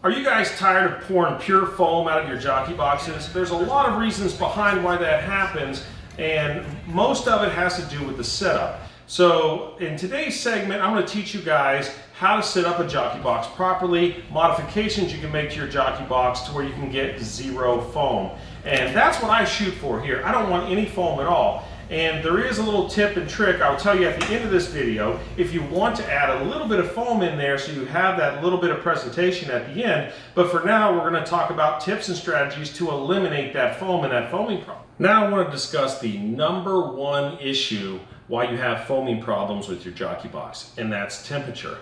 Are you guys tired of pouring pure foam out of your jockey boxes? There's a lot of reasons behind why that happens, and most of it has to do with the setup. So in today's segment, I'm going to teach you guys how to set up a jockey box properly, modifications you can make to your jockey box to where you can get zero foam. And that's what I shoot for here. I don't want any foam at all. And there is a little tip and trick I'll tell you at the end of this video if you want to add a little bit of foam in there so you have that little bit of presentation at the end. But for now, we're going to talk about tips and strategies to eliminate that foam and that foaming problem. Now I want to discuss the #1 issue why you have foaming problems with your jockey box, and that's temperature.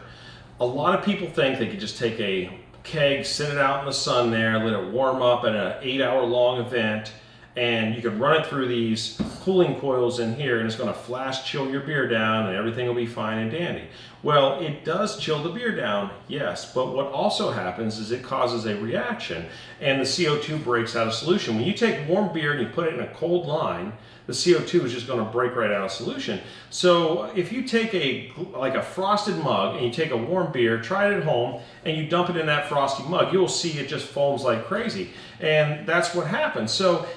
A lot of people think they could just take a keg, sit it out in the sun there, let it warm up at an 8-hour-long event, and you can run it through these cooling coils in here and it's going to flash chill your beer down and everything will be fine and dandy. Well, it does chill the beer down, yes, but what also happens is it causes a reaction and the CO2 breaks out of solution. When you take warm beer and you put it in a cold line, the CO2 is just going to break right out of solution. So if you take like a frosted mug and you take a warm beer, try it at home, and you dump it in that frosty mug, you'll see it just foams like crazy. And that's what happens. So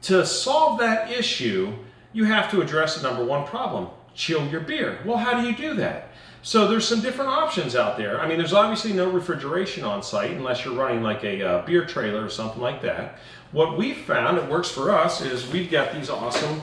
to solve that issue, you have to address the #1 problem, chill your beer. Well, how do you do that? So there's some different options out there. I mean, there's obviously no refrigeration on site unless you're running like a beer trailer or something like that. What we've found that works for us is we've got these awesome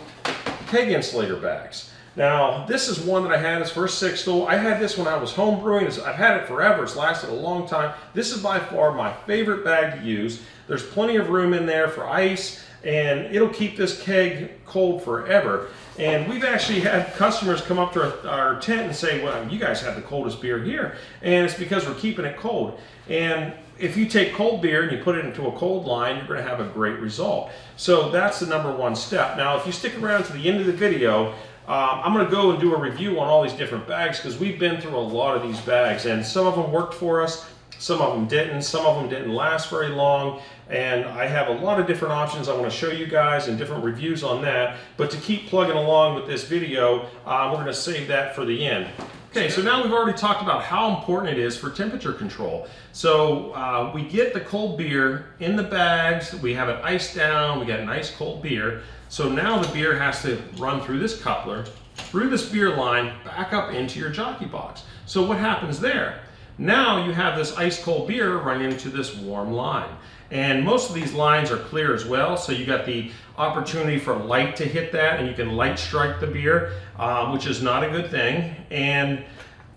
keg insulator bags. Now, this is one that I had as first sixtel. I had this when I was home brewing. I've had it forever. It's lasted a long time. This is by far my favorite bag to use. There's plenty of room in there for ice, and it'll keep this keg cold forever. And we've actually had customers come up to our tent and say, well, you guys have the coldest beer here. And it's because we're keeping it cold. And if you take cold beer and you put it into a cold line, you're going to have a great result. So that's the #1 step. Now, if you stick around to the end of the video, I'm going to go and do a review on all these different bags because we've been through a lot of these bags. And some of them worked for us. Some of them didn't. Some of them didn't last very long. And I have a lot of different options I want to show you guys and different reviews on that. But to keep plugging along with this video, we're going to save that for the end. Okay, so now we've already talked about how important it is for temperature control. So we get the cold beer in the bags, we have it iced down, we got a nice cold beer. So now the beer has to run through this coupler, through this beer line, back up into your jockey box. So what happens there? Now you have this ice cold beer running into this warm line. And most of these lines are clear as well, so you got the opportunity for light to hit that, and you can light strike the beer, which is not a good thing. And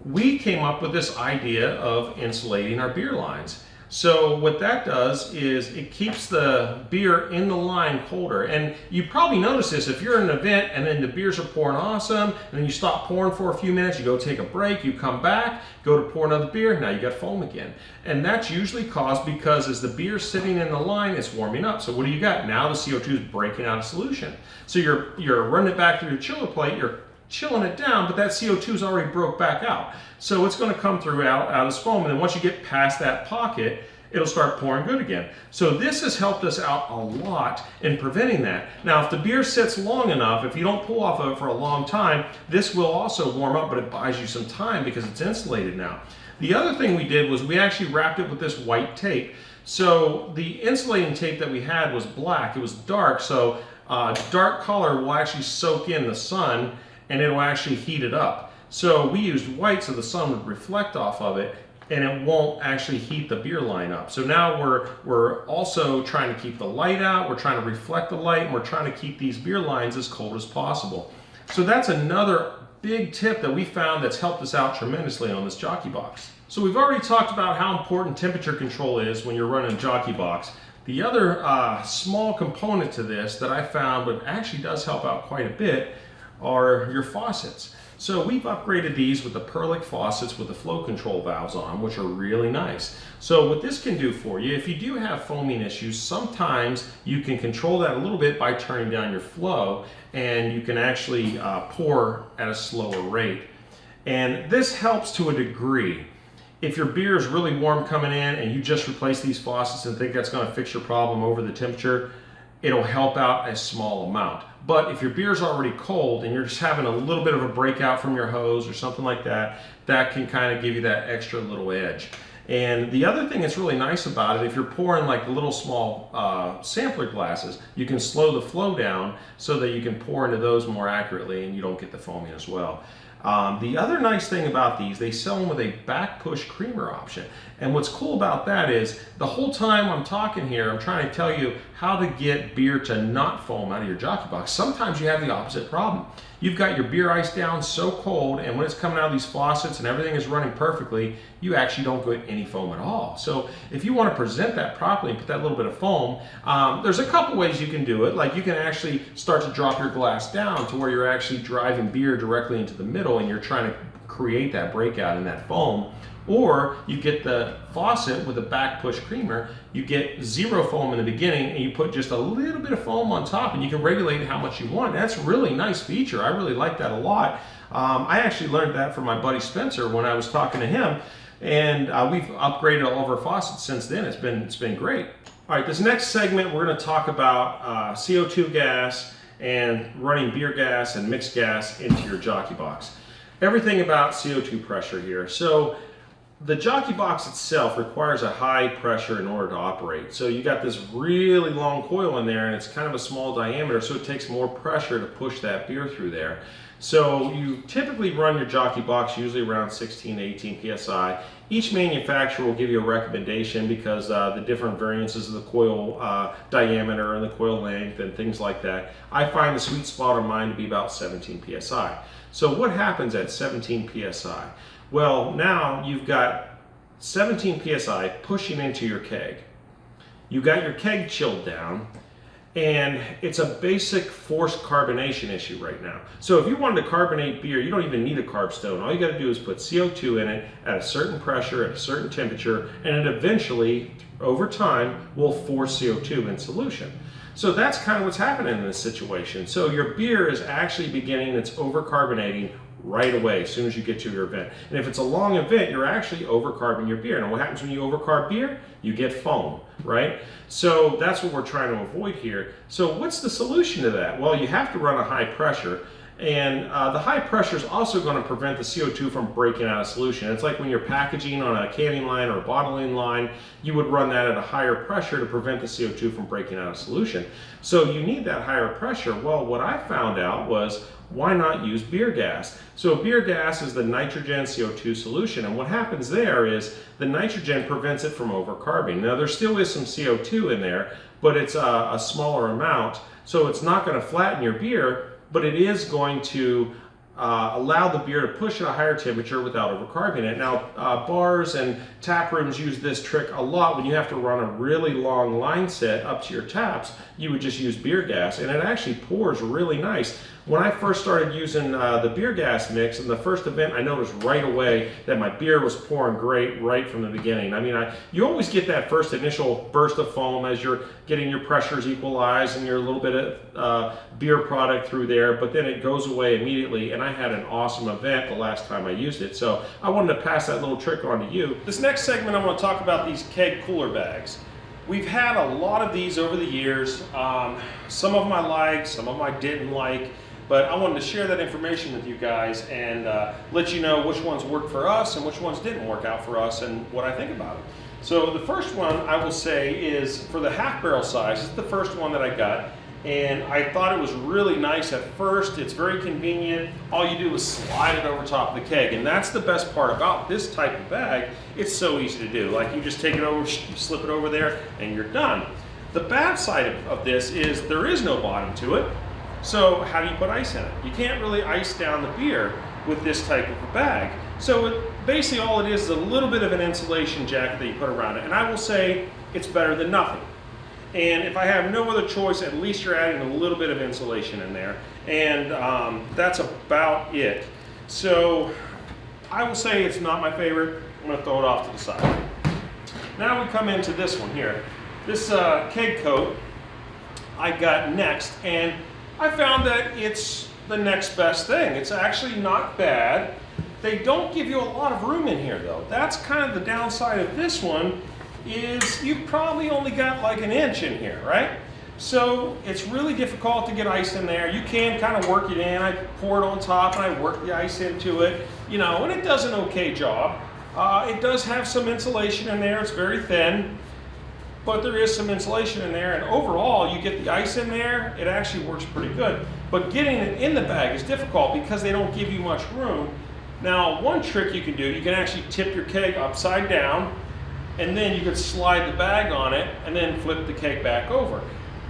we came up with this idea of insulating our beer lines. So what that does is it keeps the beer in the line colder. And you probably notice this if you're in an event and then the beers are pouring awesome, and then you stop pouring for a few minutes, you go take a break, you come back, go to pour another beer, now you got foam again. And that's usually caused because as the beer's sitting in the line, it's warming up. So what do you got? Now the CO2 is breaking out of solution. So you're running it back through your chiller plate, you're chilling it down, but that CO2 is already broke back out. So it's going to come through out as foam, and then once you get past that pocket, it'll start pouring good again. So this has helped us out a lot in preventing that. Now, if the beer sits long enough, if you don't pull off of it for a long time, this will also warm up, but it buys you some time because it's insulated now. The other thing we did was we actually wrapped it with this white tape. So the insulating tape that we had was black. It was dark, so dark color will actually soak in the sun and it'll actually heat it up. So we used white so the sun would reflect off of it and it won't actually heat the beer line up. So now we're also trying to keep the light out, we're trying to reflect the light, and we're trying to keep these beer lines as cold as possible. So that's another big tip that we found that's helped us out tremendously on this jockey box. So we've already talked about how important temperature control is when you're running a jockey box. The other small component to this that I found but actually does help out quite a bit are your faucets. So we've upgraded these with the Perlick faucets with the flow control valves on, which are really nice. So what this can do for you, if you do have foaming issues, sometimes you can control that a little bit by turning down your flow, and you can actually pour at a slower rate. And this helps to a degree. If your beer is really warm coming in and you just replace these faucets and think that's going to fix your problem over the temperature, it'll help out a small amount. But if your beer's already cold and you're just having a little bit of a breakout from your hose or something like that, that can kind of give you that extra little edge. And the other thing that's really nice about it, if you're pouring like little small sampler glasses, you can slow the flow down so that you can pour into those more accurately and you don't get the foaming as well. The other nice thing about these, they sell them with a back push creamer option. And what's cool about that is the whole time I'm talking here, I'm trying to tell you how to get beer to not foam out of your jockey box. Sometimes you have the opposite problem. You've got your beer ice down so cold, and when it's coming out of these faucets and everything is running perfectly, you actually don't get any foam at all. So if you want to present that properly and put that little bit of foam, there's a couple ways you can do it. Like you can actually start to drop your glass down to where you're actually driving beer directly into the middle and you're trying to create that breakout in that foam. Or you get the faucet with a back push creamer, you get zero foam in the beginning and you put just a little bit of foam on top and you can regulate how much you want. That's a really nice feature. I really like that a lot. I actually learned that from my buddy Spencer when I was talking to him, and we've upgraded all of our faucets since then. It's been great. All right, this next segment we're going to talk about CO2 gas and running beer gas and mixed gas into your jockey box. Everything about CO2 pressure here. So the jockey box itself requires a high pressure in order to operate. So you got this really long coil in there and it's kind of a small diameter, so it takes more pressure to push that beer through there. So you typically run your jockey box usually around 16 to 18 psi. Each manufacturer will give you a recommendation because the different variances of the coil diameter and the coil length and things like that. I find the sweet spot on mine to be about 17 psi. So what happens at 17 psi? Well, now you've got 17 psi pushing into your keg. You've got your keg chilled down, and it's a basic forced carbonation issue right now. So if you wanted to carbonate beer, you don't even need a carb stone. All you got to do is put CO2 in it at a certain pressure, at a certain temperature, and it eventually, over time, will force CO2 in solution. So that's kind of what's happening in this situation. So your beer is actually beginning its overcarbonating right away as soon as you get to your event. And if it's a long event, you're actually overcarbing your beer. And what happens when you overcarb beer? You get foam, right? So that's what we're trying to avoid here. So what's the solution to that? Well, you have to run a high pressure. And the high pressure is also going to prevent the CO2 from breaking out of solution. It's like when you're packaging on a canning line or a bottling line, you would run that at a higher pressure to prevent the CO2 from breaking out of solution. So you need that higher pressure. Well, what I found out was, why not use beer gas? So beer gas is the nitrogen CO2 solution, and what happens there is the nitrogen prevents it from overcarbing. Now there still is some CO2 in there, but it's a smaller amount, so it's not going to flatten your beer, but it is going to allow the beer to push at a higher temperature without overcarbing it. Now, bars and tap rooms use this trick a lot. When you have to run a really long line set up to your taps, you would just use beer gas, and it actually pours really nice. When I first started using the beer gas mix in the first event, I noticed right away that my beer was pouring great right from the beginning. I mean, you always get that first initial burst of foam as you're getting your pressures equalized and your little bit of beer product through there, but then it goes away immediately, and I had an awesome event the last time I used it. So I wanted to pass that little trick on to you. This next segment, I'm going to talk about these keg cooler bags. We've had a lot of these over the years. Some of them I liked, some of them I didn't like. But I wanted to share that information with you guys and let you know which ones worked for us and which ones didn't work out for us and what I think about it. So the first one I will say is for the half barrel size. It's the first one that I got, and I thought it was really nice at first. It's very convenient. All you do is slide it over top of the keg, and that's the best part about this type of bag. It's so easy to do. Like, you just take it over, slip it over there, and you're done. The bad side of this is there is no bottom to it. So how do you put ice in it? You can't really ice down the beer with this type of a bag. So basically all it is a little bit of an insulation jacket that you put around it. And I will say it's better than nothing. And if I have no other choice, at least you're adding a little bit of insulation in there. And that's about it. So I will say it's not my favorite. I'm going to throw it off to the side. Now we come into this one here. This keg coat I got next, and I found that it's the next best thing. It's actually not bad. They don't give you a lot of room in here though. That's kind of the downside of this one, is you probably only got like an inch in here, right? So it's really difficult to get ice in there. You can kind of work it in. I pour it on top and I work the ice into it, you know, and it does an okay job. It does have some insulation in there. It's very thin, but there is some insulation in there, and overall you get the ice in there, it actually works pretty good. But getting it in the bag is difficult because they don't give you much room. Now, one trick you can do, you can actually tip your keg upside down, and then you could slide the bag on it and then flip the keg back over.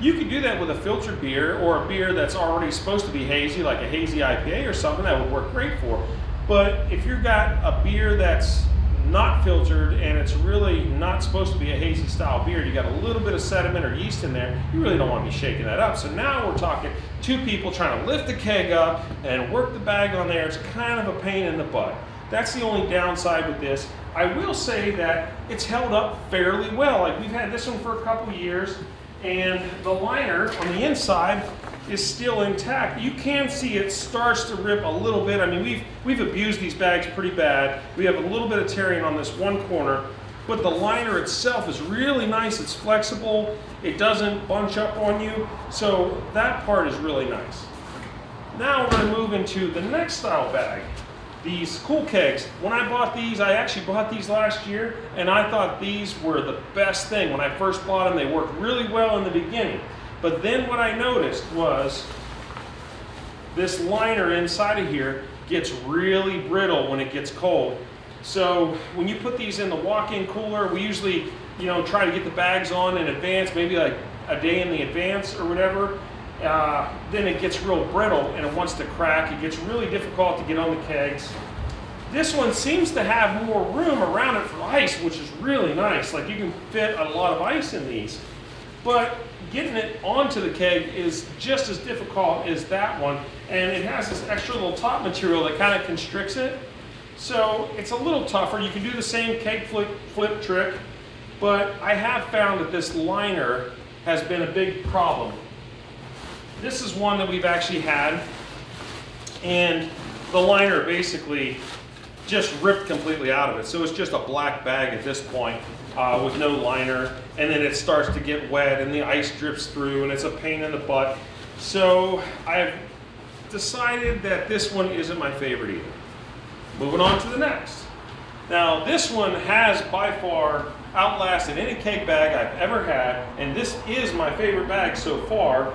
You could do that with a filtered beer or a beer that's already supposed to be hazy, like a hazy IPA or something. That would work great for. But if you've got a beer that's not filtered and it's really not supposed to be a hazy style beer, you got a little bit of sediment or yeast in there, you really don't want to be shaking that up. So now we're talking two people trying to lift the keg up and work the bag on there. It's kind of a pain in the butt. That's the only downside with this. I will say that it's held up fairly well. Like, we've had this one for a couple years, and the liner on the inside is still intact. You can see it starts to rip a little bit. I mean, we've abused these bags pretty bad. We have a little bit of tearing on this one corner, but the liner itself is really nice. It's flexible. It doesn't bunch up on you. So that part is really nice. Now we're going to move into the next style bag. These cool kegs. When I bought these, I actually bought these last year, and I thought these were the best thing. When I first bought them, they worked really well in the beginning. But then what I noticed was this liner inside of here gets really brittle when it gets cold. So when you put these in the walk-in cooler, we usually, try to get the bags on in advance, maybe like a day in the advance or whatever. Then it gets real brittle and it wants to crack. It gets really difficult to get on the kegs. This one seems to have more room around it for ice, which is really nice. Like, you can fit a lot of ice in these. But getting it onto the keg is just as difficult as that one, and it has this extra little top material that kind of constricts it. So it's a little tougher. You can do the same keg flip trick, but I have found that this liner has been a big problem. This is one that we've actually had, and the liner basically just ripped completely out of it. So it's just a black bag at this point with no liner, and then it starts to get wet and the ice drips through and it's a pain in the butt. So I've decided that this one isn't my favorite either. Moving on to the next. Now, this one has by far outlasted any keg bag I've ever had, and this is my favorite bag so far.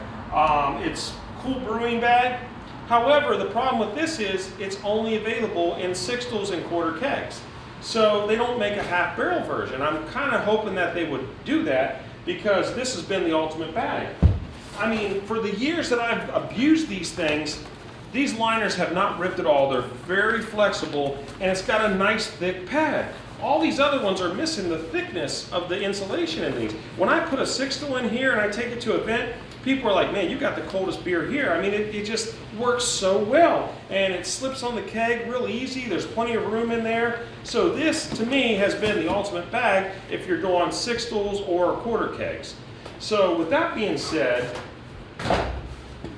It's cool brewing bag. However, the problem with this is it's only available in 6-stools and quarter kegs. So they don't make a half barrel version. I'm kind of hoping that they would do that, because this has been the ultimate bag. I mean, for the years that I've abused these things, these liners have not ripped at all. They're very flexible, and it's got a nice thick pad. All these other ones are missing the thickness of the insulation in these. When I put a 6-stool in here and I take it to a vent, people are like, man, you got the coldest beer here. I mean, it just works so well. And it slips on the keg real easy. There's plenty of room in there. So this, to me, has been the ultimate bag if you're doing 6-stools or quarter kegs. So with that being said,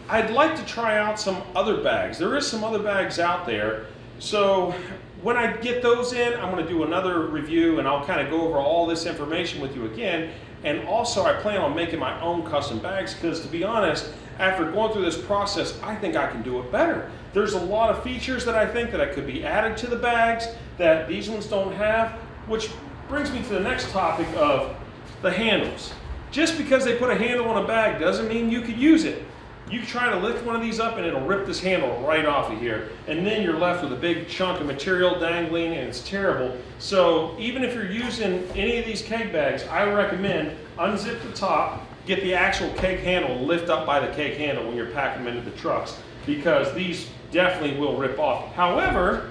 I'd like to try out some other bags. There is some other bags out there. So when I get those in, I'm going to do another review, and I'll kind of go over all this information with you again. And also, I plan on making my own custom bags, because to be honest, after going through this process, I think I can do it better. There's a lot of features that I think that could be added to the bags that these ones don't have, which brings me to the next topic of the handles. Just because they put a handle on a bag doesn't mean you could use it. You try to lift one of these up and it'll rip this handle right off of here, and then you're left with a big chunk of material dangling, and it's terrible. So even if you're using any of these keg bags, I recommend unzip the top, get the actual keg handle, lift up by the keg handle when you're packing them into the trucks, because these definitely will rip off. However,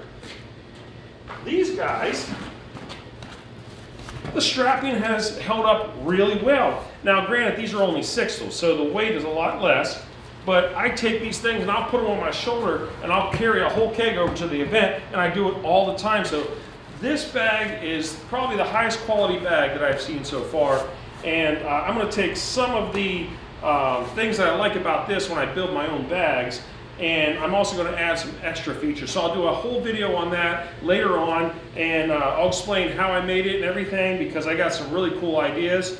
these guys, the strapping has held up really well. Now granted, these are only 6-stools, so the weight is a lot less. But I take these things and I'll put them on my shoulder and I'll carry a whole keg over to the event, and I do it all the time. So this bag is probably the highest quality bag that I've seen so far. And I'm going to take some of the things that I like about this when I build my own bags, and I'm also going to add some extra features. So I'll do a whole video on that later on, and I'll explain how I made it and everything, because I got some really cool ideas.